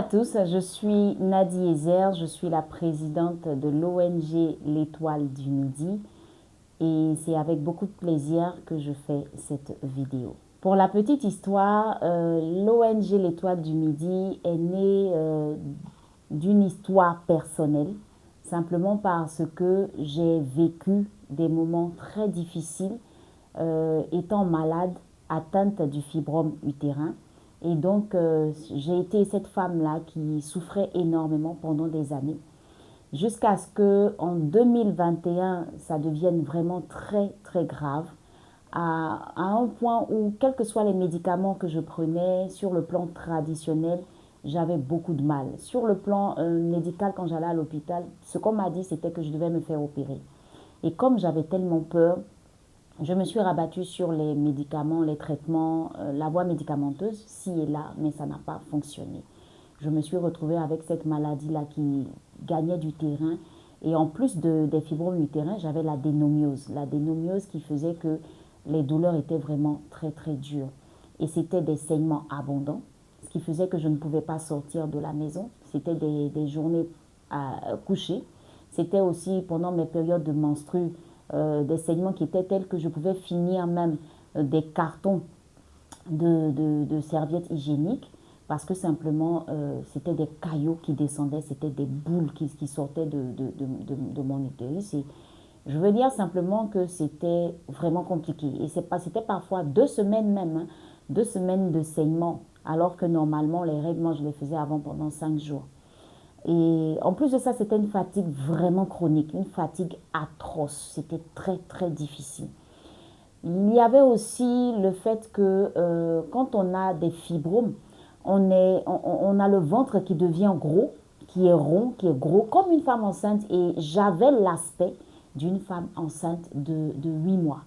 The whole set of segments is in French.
à tous, je suis Nadie Ezer, je suis la présidente de l'ONG L'Étoile du Midi et c'est avec beaucoup de plaisir que je fais cette vidéo. Pour la petite histoire, l'ONG L'Étoile du Midi est née d'une histoire personnelle, simplement parce que j'ai vécu des moments très difficiles étant malade, atteinte du fibrome utérin. Et donc, j'ai été cette femme-là qui souffrait énormément pendant des années, jusqu'à ce que en 2021, ça devienne vraiment très, très grave, à un point où, quels que soient les médicaments que je prenais, sur le plan traditionnel, j'avais beaucoup de mal. Sur le plan médical, quand j'allais à l'hôpital, ce qu'on m'a dit, c'était que je devais me faire opérer. Et comme j'avais tellement peur, je me suis rabattue sur les médicaments, les traitements, la voie médicamenteuse, ci et là, mais ça n'a pas fonctionné. Je me suis retrouvée avec cette maladie-là qui gagnait du terrain. Et en plus des fibromes utérins, j'avais la dénomiose. La dénomiose qui faisait que les douleurs étaient vraiment très, très dures. Et c'était des saignements abondants, ce qui faisait que je ne pouvais pas sortir de la maison. C'était des journées à coucher. C'était aussi pendant mes périodes de menstrues, des saignements qui étaient tels que je pouvais finir même des cartons de serviettes hygiéniques parce que simplement c'était des caillots qui descendaient, c'était des boules qui sortaient de mon utérus. Et je veux dire simplement que c'était vraiment compliqué. Et c'était parfois 2 semaines même, hein, 2 semaines de saignement, alors que normalement les règles, moi je les faisais avant pendant 5 jours. Et en plus de ça, c'était une fatigue vraiment chronique, une fatigue atroce. C'était très, très difficile. Il y avait aussi le fait que quand on a des fibromes, on a le ventre qui devient gros, qui est rond, qui est gros, comme une femme enceinte. Et j'avais l'aspect d'une femme enceinte de 8 mois.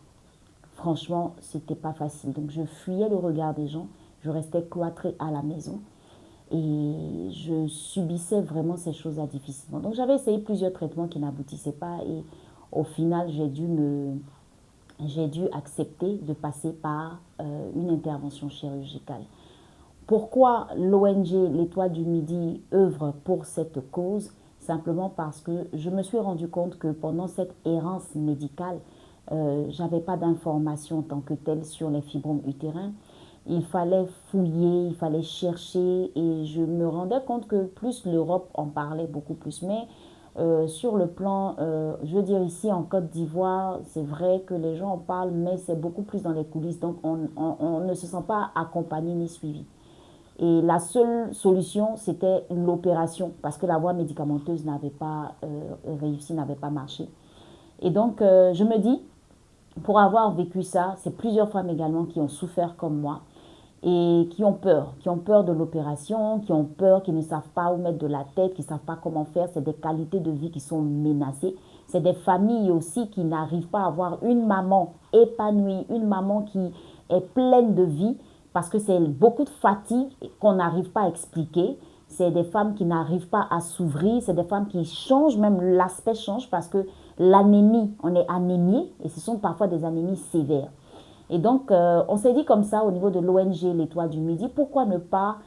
Franchement, c'était pas facile. Donc je fuyais le regard des gens. Je restais cloîtrée à la maison. Et je subissais vraiment ces choses-là difficilement. Donc j'avais essayé plusieurs traitements qui n'aboutissaient pas. Et au final, j'ai dû accepter de passer par une intervention chirurgicale. Pourquoi l'ONG L'Étoile du Midi œuvre pour cette cause? Simplement parce que je me suis rendu compte que pendant cette errance médicale, j'avais pas d'informations en tant que telle sur les fibromes utérins. Il fallait fouiller, il fallait chercher et je me rendais compte que plus l'Europe en parlait beaucoup plus. Mais sur le plan, je veux dire ici en Côte d'Ivoire, c'est vrai que les gens en parlent, mais c'est beaucoup plus dans les coulisses. Donc on ne se sent pas accompagné ni suivi. Et la seule solution, c'était l'opération, parce que la voie médicamenteuse n'avait pas réussi, n'avait pas marché. Et donc, je me dis, pour avoir vécu ça, c'est plusieurs femmes également qui ont souffert comme moi et qui ont peur de l'opération, qui ont peur, qui ne savent pas où mettre de la tête, qui ne savent pas comment faire. C'est des qualités de vie qui sont menacées. C'est des familles aussi qui n'arrivent pas à avoir une maman épanouie, une maman qui est pleine de vie, parce que c'est beaucoup de fatigue qu'on n'arrive pas à expliquer. C'est des femmes qui n'arrivent pas à s'ouvrir, c'est des femmes qui changent, même l'aspect change parce que l'anémie, on est anémié et ce sont parfois des anémies sévères. Et donc, on s'est dit comme ça au niveau de l'ONG L'Étoile du Midi, pourquoi ne pas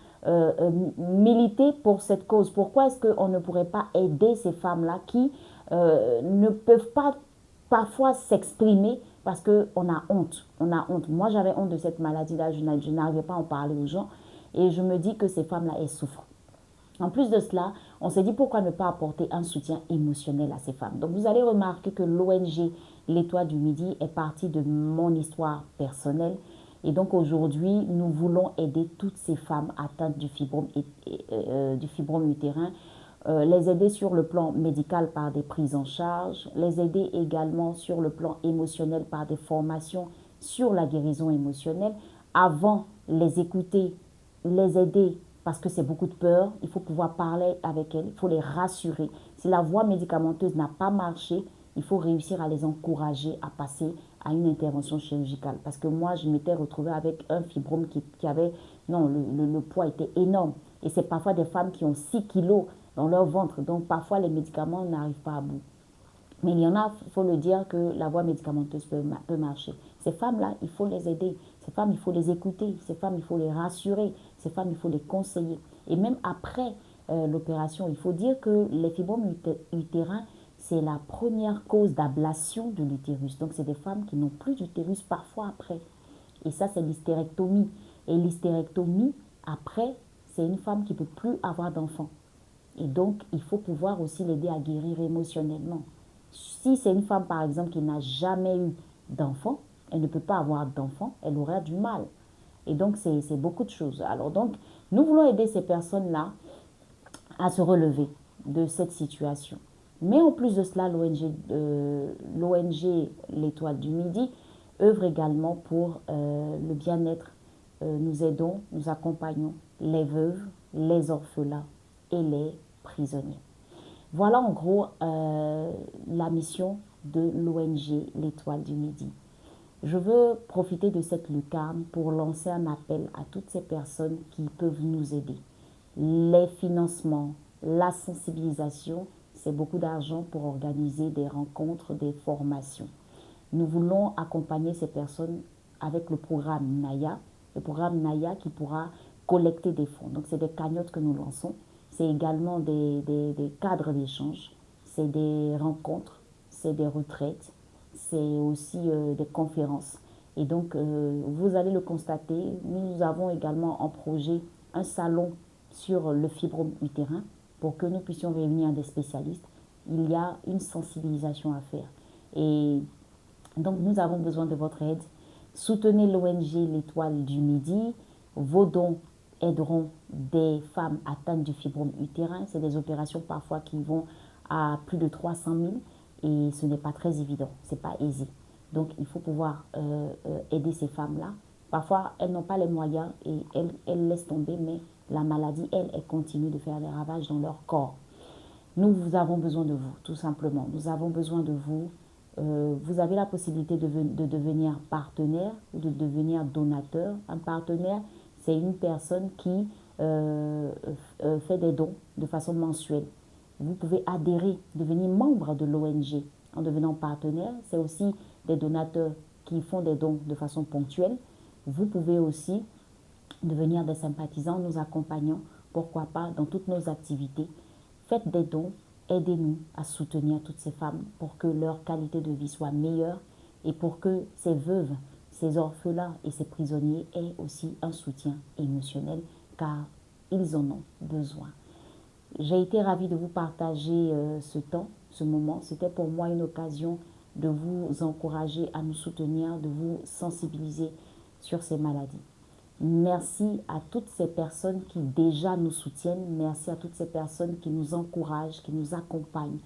militer pour cette cause? Pourquoi est-ce qu'on ne pourrait pas aider ces femmes-là qui ne peuvent pas parfois s'exprimer parce qu'on a honte. On a honte. Moi, j'avais honte de cette maladie-là. Je n'arrivais pas à en parler aux gens. Et je me dis que ces femmes-là, elles souffrent. En plus de cela, on s'est dit pourquoi ne pas apporter un soutien émotionnel à ces femmes. Donc vous allez remarquer que l'ONG L'Étoile du Midi est partie de mon histoire personnelle. Et donc aujourd'hui, nous voulons aider toutes ces femmes atteintes du fibrome utérin, les aider sur le plan médical par des prises en charge, les aider également sur le plan émotionnel par des formations sur la guérison émotionnelle, avant les écouter, les aider parce que c'est beaucoup de peur, il faut pouvoir parler avec elles, il faut les rassurer. Si la voie médicamenteuse n'a pas marché, il faut réussir à les encourager à passer à une intervention chirurgicale. Parce que moi, je m'étais retrouvée avec un fibrome qui avait... Non, le poids était énorme. Et c'est parfois des femmes qui ont 6 kilos dans leur ventre. Donc parfois, les médicaments n'arrivent pas à bout. Mais il y en a, il faut le dire, que la voie médicamenteuse peut marcher. Ces femmes-là, il faut les aider. Ces femmes, il faut les écouter. Ces femmes, il faut les rassurer. Ces femmes, il faut les conseiller. Et même après l'opération, il faut dire que les fibromes utérins, c'est la première cause d'ablation de l'utérus. Donc, c'est des femmes qui n'ont plus d'utérus parfois après. Et ça, c'est l'hystérectomie. Et l'hystérectomie, après, c'est une femme qui ne peut plus avoir d'enfants. Et donc, il faut pouvoir aussi l'aider à guérir émotionnellement. Si c'est une femme, par exemple, qui n'a jamais eu d'enfant, elle ne peut pas avoir d'enfant, elle aura du mal. Et donc, c'est beaucoup de choses. Alors, donc, nous voulons aider ces personnes-là à se relever de cette situation. Mais en plus de cela, l'ONG L'Étoile du Midi œuvre également pour le bien-être. Nous aidons, nous accompagnons les veuves, les orphelins et les prisonniers. Voilà en gros la mission de l'ONG L'Étoile du Midi. Je veux profiter de cette lucarne pour lancer un appel à toutes ces personnes qui peuvent nous aider. Les financements, la sensibilisation, c'est beaucoup d'argent pour organiser des rencontres, des formations. Nous voulons accompagner ces personnes avec le programme Naya, qui pourra collecter des fonds. Donc, c'est des cagnottes que nous lançons. C'est également des cadres d'échange, c'est des rencontres, c'est des retraites, c'est aussi des conférences. Et donc, vous allez le constater, nous avons également en projet un salon sur le fibrome utérin pour que nous puissions réunir des spécialistes. Il y a une sensibilisation à faire. Et donc, nous avons besoin de votre aide. Soutenez l'ONG L'Étoile du Midi. Vos dons aideront des femmes atteintes du fibrome utérin. C'est des opérations parfois qui vont à plus de 300 000 et ce n'est pas très évident, ce n'est pas aisé. Donc, il faut pouvoir aider ces femmes-là. Parfois, elles n'ont pas les moyens et elles laissent tomber, mais la maladie, elle continue de faire des ravages dans leur corps. Nous avons besoin de vous, tout simplement. Nous avons besoin de vous. Vous avez la possibilité de devenir partenaire ou de devenir donateur. Un partenaire, c'est une personne qui fait des dons de façon mensuelle. Vous pouvez adhérer, devenir membre de l'ONG en devenant partenaire. C'est aussi des donateurs qui font des dons de façon ponctuelle. Vous pouvez aussi devenir des sympathisants, nous accompagnons, pourquoi pas, dans toutes nos activités. Faites des dons, aidez-nous à soutenir toutes ces femmes pour que leur qualité de vie soit meilleure et pour que ces veuves, ces orphelins et ces prisonniers aient aussi un soutien émotionnel car ils en ont besoin. J'ai été ravie de vous partager ce temps, ce moment. C'était pour moi une occasion de vous encourager à nous soutenir, de vous sensibiliser sur ces maladies. Merci à toutes ces personnes qui déjà nous soutiennent. Merci à toutes ces personnes qui nous encouragent, qui nous accompagnent.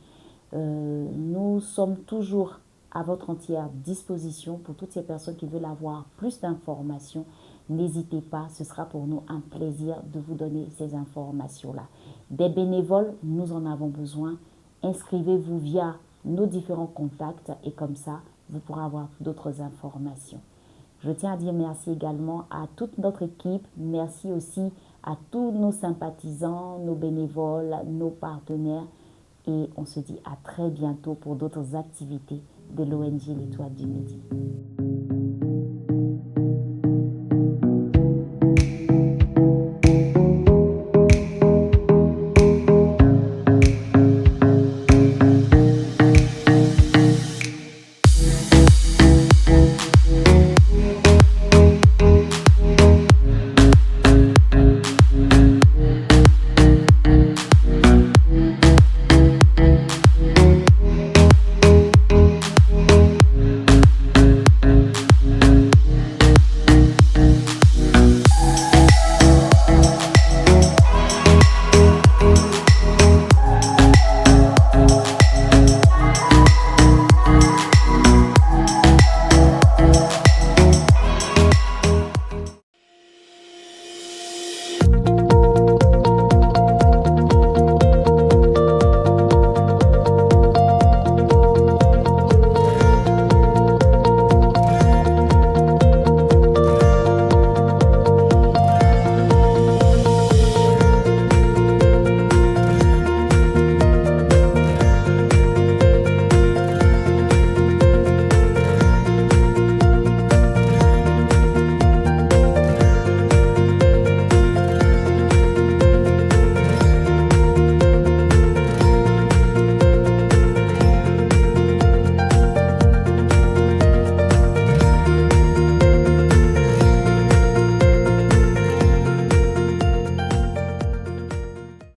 Nous sommes toujours à votre entière disposition pour toutes ces personnes qui veulent avoir plus d'informations. N'hésitez pas, ce sera pour nous un plaisir de vous donner ces informations-là. Des bénévoles, nous en avons besoin. Inscrivez-vous via nos différents contacts et comme ça, vous pourrez avoir d'autres informations. Je tiens à dire merci également à toute notre équipe. Merci aussi à tous nos sympathisants, nos bénévoles, nos partenaires. Et on se dit à très bientôt pour d'autres activités de l'ONG L'Étoile du Midi.